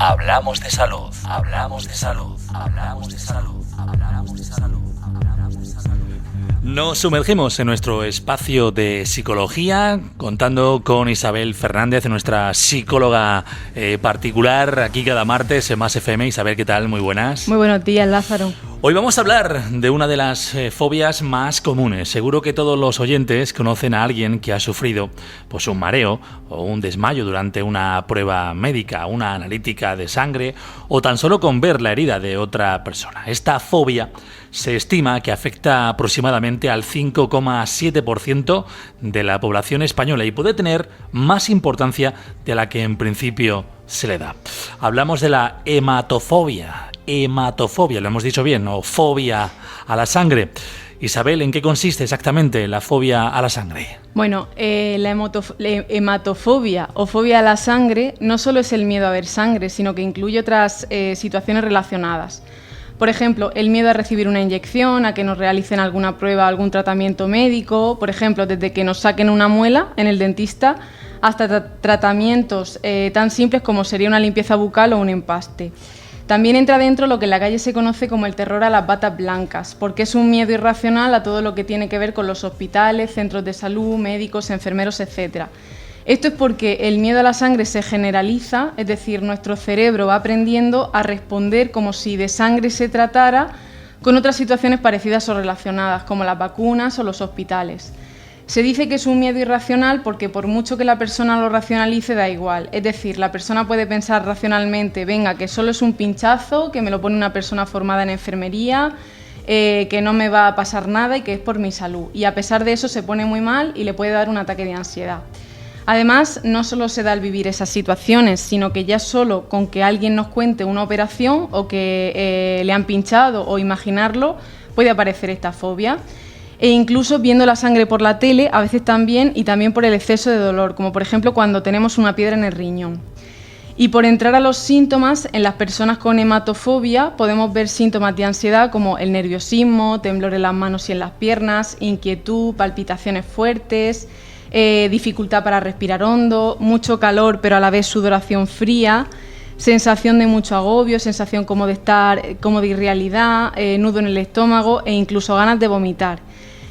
Hablamos de salud. Hablamos de salud. Hablamos de salud. Hablamos de salud. Nos sumergimos en nuestro espacio de psicología, contando con Isabel Fernández, nuestra psicóloga particular, aquí cada martes en Más FM. Isabel, ¿qué tal? Muy buenas. Muy buenos días, Lázaro. Hoy vamos a hablar de una de las fobias más comunes. Seguro que todos los oyentes conocen a alguien que ha sufrido pues un mareo o un desmayo durante una prueba médica, una analítica de sangre o tan solo con ver la herida de otra persona. Esta fobia se estima que afecta aproximadamente al 5,7% de la población española y puede tener más importancia de la que en principio se le da. Hablamos de la hematofobia. Hematofobia, lo hemos dicho bien, o fobia a la sangre. Isabel, ¿en qué consiste exactamente la fobia a la sangre? Bueno, la hematofobia o fobia a la sangre no solo es el miedo a ver sangre, sino que incluye otras situaciones relacionadas. Por ejemplo, el miedo a recibir una inyección, a que nos realicen alguna prueba, algún tratamiento médico, por ejemplo, desde que nos saquen una muela en el dentista hasta tratamientos tan simples como sería una limpieza bucal o un empaste. También entra dentro lo que en la calle se conoce como el terror a las batas blancas, porque es un miedo irracional a todo lo que tiene que ver con los hospitales, centros de salud, médicos, enfermeros, etc. Esto es porque el miedo a la sangre se generaliza, es decir, nuestro cerebro va aprendiendo a responder como si de sangre se tratara con otras situaciones parecidas o relacionadas, como las vacunas o los hospitales. Se dice que es un miedo irracional porque por mucho que la persona lo racionalice da igual, es decir, la persona puede pensar racionalmente, venga, que solo es un pinchazo, que me lo pone una persona formada en enfermería, que no me va a pasar nada y que es por mi salud. Y a pesar de eso se pone muy mal y le puede dar un ataque de ansiedad. Además, no solo se da al vivir esas situaciones, sino que ya solo con que alguien nos cuente una operación o que le han pinchado o imaginarlo, puede aparecer esta fobia. E incluso viendo la sangre por la tele, a veces también, y también por el exceso de dolor, como por ejemplo cuando tenemos una piedra en el riñón. Y por entrar a los síntomas, en las personas con hematofobia podemos ver síntomas de ansiedad como el nerviosismo, temblor en las manos y en las piernas, inquietud, palpitaciones fuertes, dificultad para respirar hondo, mucho calor pero a la vez sudoración fría, sensación de mucho agobio, sensación como de irrealidad, nudo en el estómago e incluso ganas de vomitar.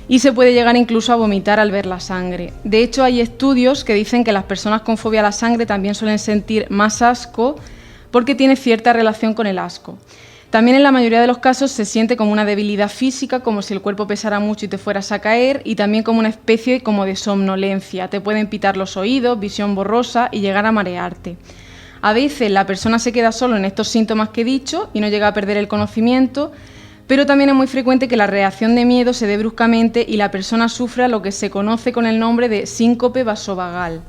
Y se puede llegar incluso a vomitar al ver la sangre. De hecho, hay estudios que dicen que las personas con fobia a la sangre también suelen sentir más asco porque tiene cierta relación con el asco. También en la mayoría de los casos se siente como una debilidad física, como si el cuerpo pesara mucho y te fueras a caer, y también como una especie como de somnolencia. Te pueden pitar los oídos, visión borrosa y llegar a marearte. A veces la persona se queda solo en estos síntomas que he dicho y no llega a perder el conocimiento, pero también es muy frecuente que la reacción de miedo se dé bruscamente y la persona sufra lo que se conoce con el nombre de síncope vasovagal.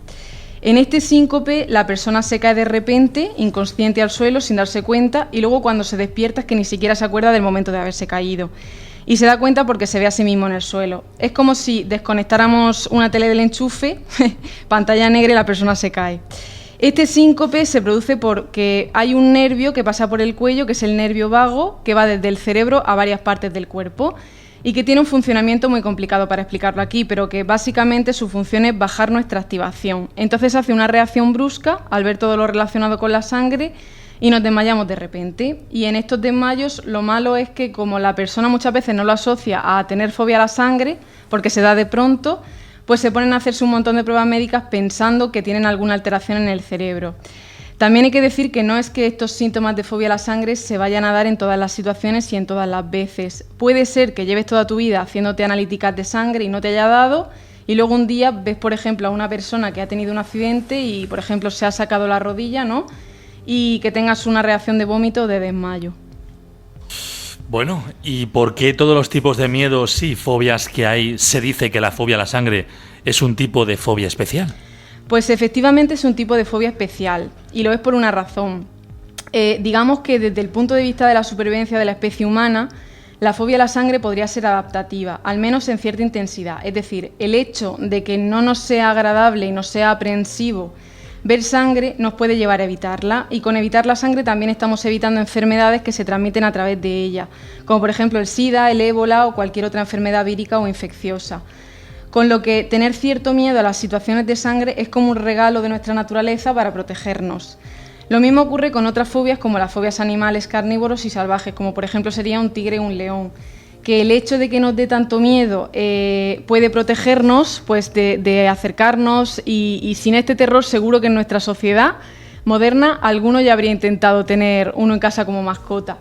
En este síncope la persona se cae de repente, inconsciente al suelo, sin darse cuenta, y luego cuando se despierta es que ni siquiera se acuerda del momento de haberse caído. Y se da cuenta porque se ve a sí mismo en el suelo. Es como si desconectáramos una tele del enchufe, pantalla negra y la persona se cae. Este síncope se produce porque hay un nervio que pasa por el cuello, que es el nervio vago, que va desde el cerebro a varias partes del cuerpo y que tiene un funcionamiento muy complicado para explicarlo aquí, pero que básicamente su función es bajar nuestra activación. Entonces hace una reacción brusca al ver todo lo relacionado con la sangre y nos desmayamos de repente. Y en estos desmayos lo malo es que como la persona muchas veces no lo asocia a tener fobia a la sangre, porque se da de pronto, pues se ponen a hacerse un montón de pruebas médicas pensando que tienen alguna alteración en el cerebro. También hay que decir que no es que estos síntomas de fobia a la sangre se vayan a dar en todas las situaciones y en todas las veces. Puede ser que lleves toda tu vida haciéndote analíticas de sangre y no te haya dado, y luego un día ves, por ejemplo, a una persona que ha tenido un accidente y, por ejemplo, se ha sacado la rodilla, ¿no?, y que tengas una reacción de vómito o de desmayo. Bueno, ¿y por qué todos los tipos de miedos y fobias que hay se dice que la fobia a la sangre es un tipo de fobia especial? Pues efectivamente es un tipo de fobia especial y lo es por una razón. Digamos que desde el punto de vista de la supervivencia de la especie humana, la fobia a la sangre podría ser adaptativa, al menos en cierta intensidad. Es decir, el hecho de que no nos sea agradable y nos sea aprehensivo ver sangre nos puede llevar a evitarla, y con evitar la sangre también estamos evitando enfermedades que se transmiten a través de ella, como por ejemplo el SIDA, el ébola o cualquier otra enfermedad vírica o infecciosa. Con lo que tener cierto miedo a las situaciones de sangre es como un regalo de nuestra naturaleza para protegernos. Lo mismo ocurre con otras fobias como las fobias animales carnívoros y salvajes, como por ejemplo sería un tigre o un león, que el hecho de que nos dé tanto miedo puede protegernos pues, de acercarnos y sin este terror seguro que en nuestra sociedad moderna alguno ya habría intentado tener uno en casa como mascota.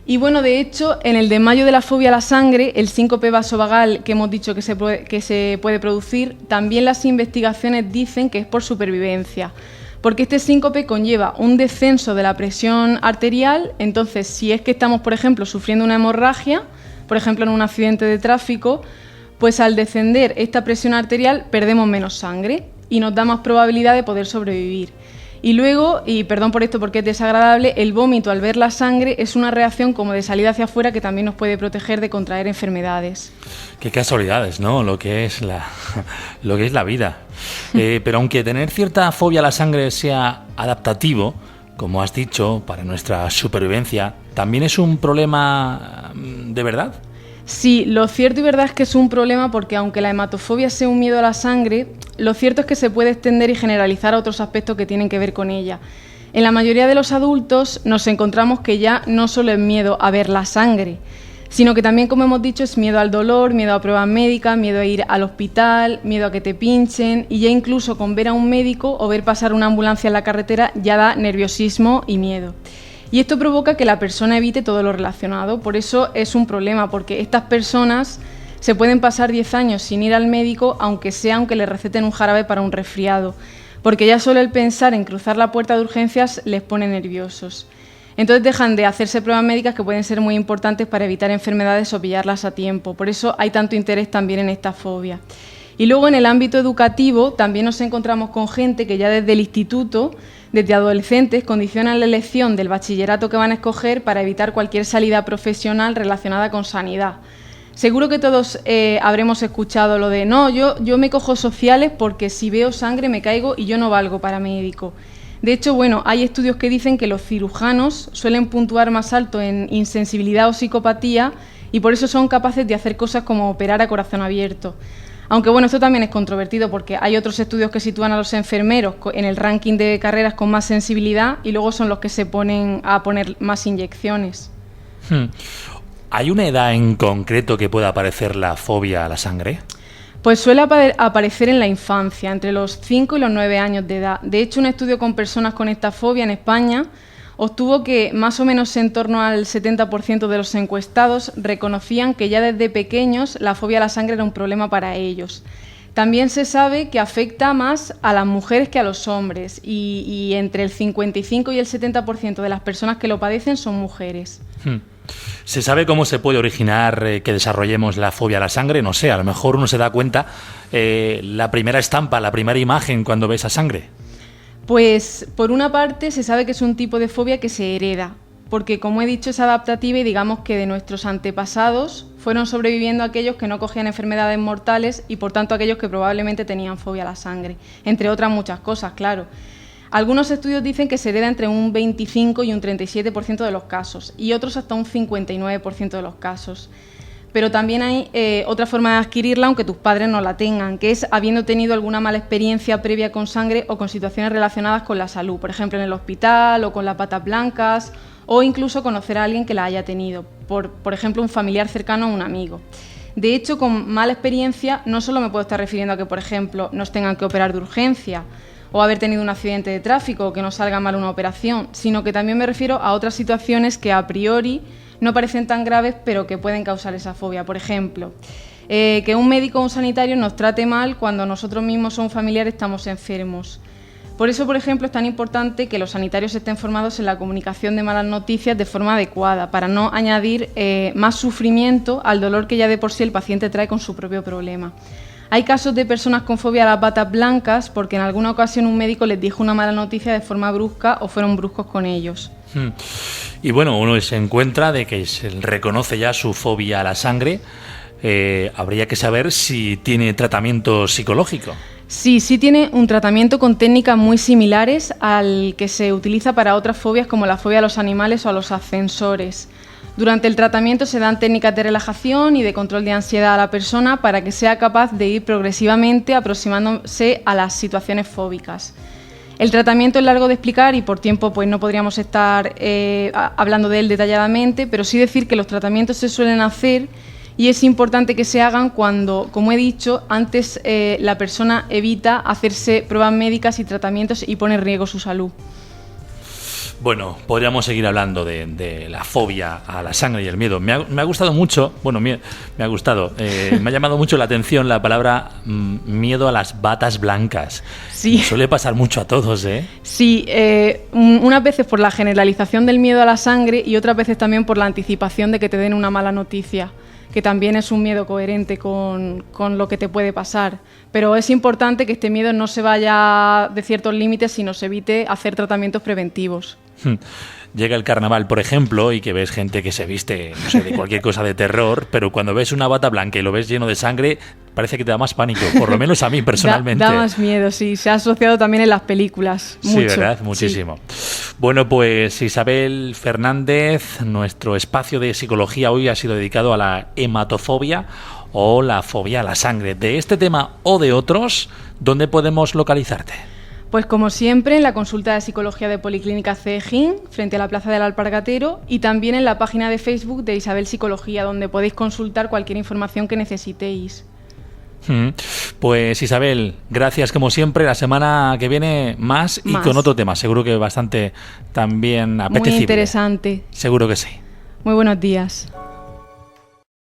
Y bueno, de hecho, en el desmayo de la fobia a la sangre, el síncope vasovagal que hemos dicho que se puede producir, también las investigaciones dicen que es por supervivencia, porque este síncope conlleva un descenso de la presión arterial. Entonces, si es que estamos, por ejemplo, sufriendo una hemorragia, por ejemplo, en un accidente de tráfico, pues al descender esta presión arterial perdemos menos sangre y nos da más probabilidad de poder sobrevivir. Y luego, y perdón por esto porque es desagradable, el vómito al ver la sangre es una reacción como de salida hacia afuera que también nos puede proteger de contraer enfermedades. Qué casualidades, ¿no? Lo que es la vida. Pero aunque tener cierta fobia a la sangre sea adaptativo, como has dicho, para nuestra supervivencia, ¿también es un problema de verdad? Sí, lo cierto y verdad es que es un problema porque aunque la hematofobia sea un miedo a la sangre, lo cierto es que se puede extender y generalizar a otros aspectos que tienen que ver con ella. En la mayoría de los adultos nos encontramos que ya no solo es miedo a ver la sangre, sino que también, como hemos dicho, es miedo al dolor, miedo a pruebas médicas, miedo a ir al hospital, miedo a que te pinchen, y ya incluso con ver a un médico o ver pasar una ambulancia en la carretera ya da nerviosismo y miedo. Y esto provoca que la persona evite todo lo relacionado. Por eso es un problema, porque estas personas se pueden pasar 10 años sin ir al médico, aunque le receten un jarabe para un resfriado, porque ya solo el pensar en cruzar la puerta de urgencias les pone nerviosos. Entonces dejan de hacerse pruebas médicas que pueden ser muy importantes para evitar enfermedades o pillarlas a tiempo. Por eso hay tanto interés también en esta fobia. Y luego en el ámbito educativo también nos encontramos con gente que ya desde el instituto, desde adolescentes, condicionan la elección del bachillerato que van a escoger para evitar cualquier salida profesional relacionada con sanidad. Seguro que todos habremos escuchado lo de no, yo me cojo sociales porque si veo sangre me caigo y yo no valgo para médico. De hecho, bueno, hay estudios que dicen que los cirujanos suelen puntuar más alto en insensibilidad o psicopatía y por eso son capaces de hacer cosas como operar a corazón abierto. Aunque bueno, esto también es controvertido porque hay otros estudios que sitúan a los enfermeros en el ranking de carreras con más sensibilidad y luego son los que se ponen a poner más inyecciones. ¿Hay una edad en concreto que pueda aparecer la fobia a la sangre? Pues suele aparecer en la infancia, entre los 5 y los 9 años de edad. De hecho, un estudio con personas con esta fobia en España obtuvo que más o menos en torno al 70% de los encuestados reconocían que ya desde pequeños la fobia a la sangre era un problema para ellos. También se sabe que afecta más a las mujeres que a los hombres y entre el 55 y el 70% de las personas que lo padecen son mujeres. ¿Se sabe cómo se puede originar que desarrollemos la fobia a la sangre? No sé, a lo mejor uno se da cuenta la primera estampa, la primera imagen cuando ve esa sangre. Pues por una parte se sabe que es un tipo de fobia que se hereda, porque como he dicho es adaptativa y digamos que de nuestros antepasados fueron sobreviviendo aquellos que no cogían enfermedades mortales y por tanto aquellos que probablemente tenían fobia a la sangre, entre otras muchas cosas, claro. Algunos estudios dicen que se hereda entre un 25 y un 37% de los casos y otros hasta un 59% de los casos. Pero también hay otra forma de adquirirla aunque tus padres no la tengan, que es habiendo tenido alguna mala experiencia previa con sangre o con situaciones relacionadas con la salud, por ejemplo en el hospital o con las patas blancas, o incluso conocer a alguien que la haya tenido, por ejemplo un familiar cercano o un amigo. De hecho, con mala experiencia no solo me puedo estar refiriendo a que, por ejemplo, nos tengan que operar de urgencia o haber tenido un accidente de tráfico o que nos salga mal una operación, sino que también me refiero a otras situaciones que a priori no parecen tan graves, pero que pueden causar esa fobia. Por ejemplo, que un médico o un sanitario nos trate mal cuando nosotros mismos o un familiar estamos enfermos. Por eso, por ejemplo, es tan importante que los sanitarios estén formados en la comunicación de malas noticias de forma adecuada, para no añadir más sufrimiento al dolor que ya de por sí el paciente trae con su propio problema. Hay casos de personas con fobia a las batas blancas porque en alguna ocasión un médico les dijo una mala noticia de forma brusca o fueron bruscos con ellos. Y bueno, uno se encuentra de que se reconoce ya su fobia a la sangre. Habría que saber si tiene tratamiento psicológico. Sí tiene un tratamiento con técnicas muy similares al que se utiliza para otras fobias como la fobia a los animales o a los ascensores. Durante el tratamiento se dan técnicas de relajación y de control de ansiedad a la persona para que sea capaz de ir progresivamente aproximándose a las situaciones fóbicas. El tratamiento es largo de explicar y por tiempo pues no podríamos estar hablando de él detalladamente, pero sí decir que los tratamientos se suelen hacer y es importante que se hagan cuando, como he dicho, antes la persona evita hacerse pruebas médicas y tratamientos y pone en riesgo su salud. Bueno, podríamos seguir hablando de la fobia a la sangre y el miedo. Me ha gustado mucho, bueno, me ha gustado, me ha llamado mucho la atención la palabra miedo a las batas blancas. Sí. Suele pasar mucho a todos, ¿eh? Sí, unas veces por la generalización del miedo a la sangre y otras veces también por la anticipación de que te den una mala noticia, que también es un miedo coherente con lo que te puede pasar. Pero es importante que este miedo no se vaya de ciertos límites, sino se evite hacer tratamientos preventivos. Llega el carnaval, por ejemplo, y que ves gente que se viste, no sé, de cualquier cosa de terror, pero cuando ves una bata blanca y lo ves lleno de sangre, parece que te da más pánico, por lo menos a mí personalmente. Da más miedo, sí. Se ha asociado también en las películas. Mucho. Sí, ¿verdad? Muchísimo. Sí. Bueno, pues Isabel Fernández, nuestro espacio de psicología hoy ha sido dedicado a la hematofobia o la fobia a la sangre. De este tema o de otros, ¿dónde podemos localizarte? Pues como siempre, en la consulta de psicología de Policlínica CEGIN, frente a la Plaza del Alpargatero, y también en la página de Facebook de Isabel Psicología, donde podéis consultar cualquier información que necesitéis. Pues Isabel, gracias como siempre. La semana que viene más y con otro tema, seguro que bastante también apetecible. Muy interesante. Seguro que sí. Muy buenos días.